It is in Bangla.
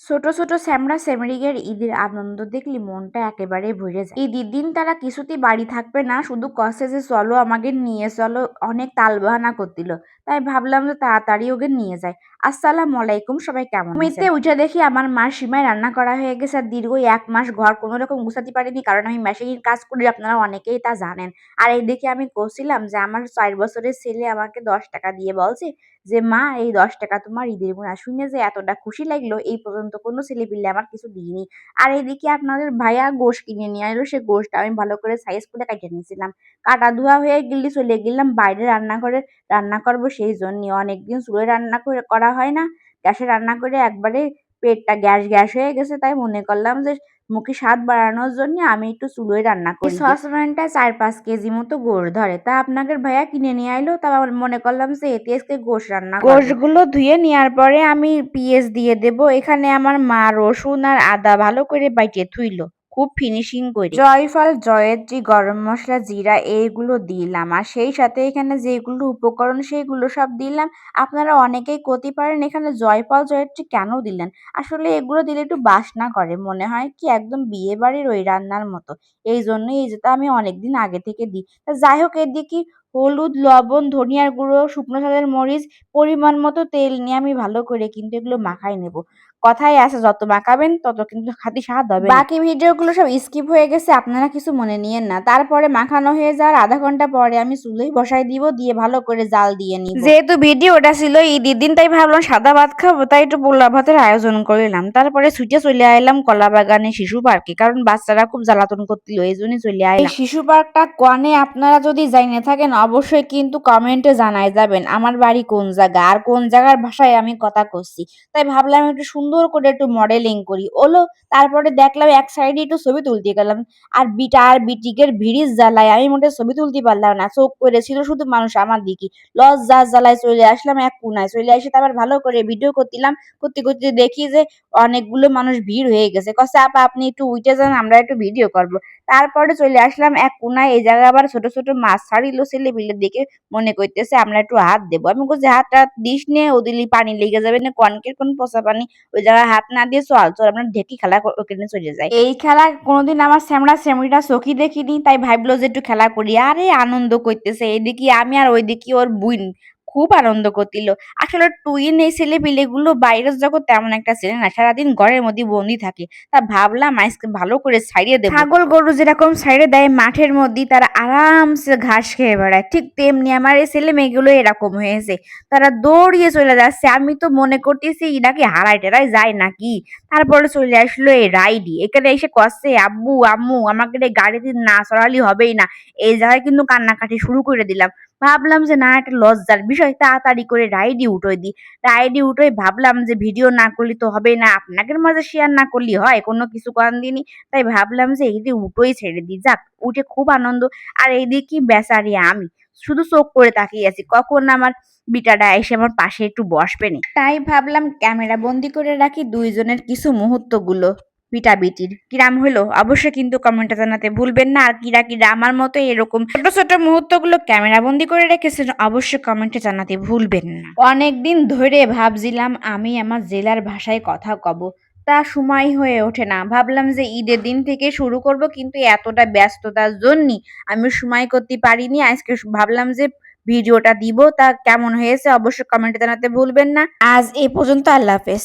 ছোট ছোট স্যামরা স্যামরিগের ঈদের আনন্দ দেখলি মনটা একেবারে ভরে যায়। ঈদের দিন তারা কিছুতেই বাড়ি থাকবে না, শুধু কষে যে চলো আমাকে নিয়ে চলো, অনেক তালবাহানা করছিল। তাই ভাবলাম যে তাড়াতাড়ি ওকে নিয়ে যায়। আসসালামু আলাইকুম, সবাই কেমন আছেন? উঠে দেখি আমার মার সীমায় রান্না করা হয়ে গেছে। আর দীর্ঘ 1 মাস ঘর কোনো রকম গুছাতে পারিনি, কারণ আমি মেশিনের কাজ করি, আপনারা অনেকেই তা জানেন। আর এইদিকে আমি কছিলাম যে আমার 4 বছরের ছেলে আমাকে 10 টাকা দিয়ে বলছে যে মা এই 10 টাকা তোমার ঈদের গুণা। শুনে যে এতটা খুশি লাগলো, এই পর্যন্ত কোনো ছেলেপিলে আমার কিছু দিইনি। আর এদিকে আপনাদের ভাইয়া গোশ কিনে নিয়ে এলো, সে গোশটা আমি ভালো করে সাইজ করে কাটিয়ে নিয়েছিলাম। কাটা ধোয়া হয়ে গেলে চলে গেলাম বাইরে রান্নাঘরে, রান্না করবো সেই জন্য। অনেকদিন চুলোয় রান্না করা হয় না, গ্যাসে রান্না করে একবারে পেটটা গ্যাস গ্যাস হয়ে গেছে। তাই মনে করলাম যে মুখে স্বাদ বাড়ানোর জন্য আমি একটু চুলোয় রান্না করি। সসপ্যানটা 4-5 কেজি মতো গোশ ধরে, তা আপনাদের ভাইয়া কিনে নিয়ে আইলো। তা মনে করলাম যে এতে আজকে গোশ রান্না করব। গোশগুলো ধুয়ে নেওয়ার পরে আমি পেঁয়াজ দিয়ে দেব। এখানে আমার মা রসুন আর আদা ভালো করে বাইটে থুইলো, খুব ফিনিশিং করে। জয়ফল, জয়ত্রী, গরম মশলা, জিরা এইগুলো দিলাম। আর সেই সাথে এখানে যেগুলো উপকরণ সেইগুলো সব দিলাম। আপনারা অনেকেই করতে পারেন এখানে জয়ফল জয়ত্রী কেন দিলেন, আসলে এগুলো দিলে একটু বাসনা করে, মনে হয় কি একদম বিয়ে বাড়ির ওই রান্নার মতো। এই জন্যই এই যেটা আমি অনেকদিন আগে থেকে দিই। যাই হোক, এদিকে হলুদ, লবণ, ধনিয়ার গুঁড়ো, শুকনো ঝালের মরিচ, পরিমাণ মতো তেল নিয়ে আমি ভালো করে কিন্তু এগুলো মাখাই নেব। কথাই আছে যত মাখাবেন তত কিন্তু খাঁটি স্বাদ হবে। বাকি ভিডিওগুলো সব স্কিপ হয়ে গেছে, আপনারা কিছু মনে নিয়েন না। তারপরে মাখানো হয়ে যাওয়ার আধা ঘন্টা পরে আমি চুলোয় বসাই দিব, দিয়ে ভালো করে জাল দিয়ে নিব। যেহেতু ভিডিওটা ছিল ঈদের দিন, তাই ভাবলাম সাদা ভাত খাবো, তাই একটু পোলাও ভাতের আয়োজন করলাম। তারপরে ছুটে চলে আইলাম কলা বাগানে শিশু পার্কে, কারণ বাচ্চারা খুব জ্বালাতন করছিল, এই জন্যই চলে আইলাম। এই শিশু পার্কটা কোয়ানে আপনারা যদি জাইনে থাকেন অবশ্যই কিন্তু কমেন্টে জানাই যাবেন আমার বাড়ি কোন জায়গা আর কোন জায়গার ভাষায় আমি কথা করছি। তাই ভাবলাম একটু সুন্দর করে একটু মডেলিং করি ওলো। তারপরে দেখলাম এক সাইডে একটু ছবি তুলতে গেলাম, আর বিটা আর বিটিকের ভিড়ির জ্বালায় আমি মোটে ছবি তুলতে পারলাম না। চোখ করেছিল শুধু মানুষ আমার দিকে, লজ্জার জ্বালায় চলে আসলাম এক কোনায়। চলে আসে তারপর ভালো করে ভিডিও করছিলাম, করতে করতে দেখি যে অনেকগুলো মানুষ ভিড় হয়ে গেছে। কছে আপা আপনি একটু উঠে যান, আমরা একটু ভিডিও করবো। তারপরে চলে আসলাম এক কোনায়। এই জায়গায় আবার ছোট ছোট মাছ ছাড়িল, ছেলে বিলে দেখে মনে করতেছে আমরা একটু হাত দেবো। আমি বলছি হাতটা দিস নে, ওদিলি পানি লেগে যাবে না, কনকের কোন পচা পানি, ওই জায়গায় হাত না দিয়ে চল চল আমরা ঢেকি খেলা ওখানে চলে যাই। এই খেলা কোনোদিন আমার স্যামরা স্যামরিটা চোখই দেখিনি, তাই ভাবলো যে একটু খেলা করি। আরে আনন্দ করতেছে, এইদিকে আমি আর ওইদিকে ওর বুইন খুব আনন্দ করছিল। আসলে টুইন এই ছেলে পিলেগুলো বাইরের জগৎ তেমন একটা ছেলে না, সারাদিন ঘরের মধ্যে বন্দি থাকে। তা ভাবলাম আজকে ভালো করে ছাইড়ে দেব। ছাগল গরু যেরকম ছাইড়ে দেয় মাঠের মধ্যে, তারা আরামসে ঘাস খেয়ে বেড়ায়, ঠিক তেমনি আমার এই ছেলে মেয়েগুলো এরকম হয়েছে। তারা দৌড়িয়ে চলে যাচ্ছে, আমি তো মনে করতেছি এরা কি হারাই টেরাই যায় নাকি। তারপরে চলে আসলো এই রাইডি, এখানে এসে কষছে আব্বু আম্মু আমাকে গাড়িতে না চড়ালি হবেই না। এই জায়গায় কিন্তু কান্নাকাটি শুরু করে দিলাম। ভাবলাম যে না, একটা লজ্জার বিষয়, তাড়াতাড়ি করে রাইডি উঠোই দিই। রাইডি উঠোই ভাবলাম যে ভিডিও না করলে তো হবে না, আপনাদের মাঝে শেয়ার না করলে হয়, কোনো কিছু করার দিনই। তাই ভাবলাম যে এই যে উঠোই ছেড়ে দিই, যাক উঠে খুব আনন্দ। আর এইদিকে বেচারি আমি শুধু চোখ করে তাকিয়ে আছি কখন আমার বিটাটা এসে আমার পাশে একটু বসবে নি। তাই ভাবলাম ক্যামেরা বন্দি করে রাখি দুইজনের কিছু মুহূর্তগুলো। পিটাপিটির কিরাম হলো অবশ্যই কিন্তু কমেন্টে জানাতে ভুলবেন না। আর কিরা কিরা আমার মতো এরকম ছোট ছোট মুহূর্তগুলো ক্যামেরা বন্দি করে রেখেছেন অবশ্যই কমেন্টে জানাতে ভুলবেন না। অনেকদিন ধরে ভাবছিলাম আমি আমার জেলার ভাষায় কথা কব, তা সময় হয়ে ওঠে না। ভাবলাম যে ঈদের দিন থেকে শুরু করব, কিন্তু এতটা ব্যস্ততার জন্য আমি সময় করতে পারিনি। আজকে ভাবলাম যে ভিডিওটা দিব, তা কেমন হয়েছে অবশ্যই কমেন্টে জানাতে ভুলবেন না। আজ এ পর্যন্ত, আল্লাহ হাফেজ।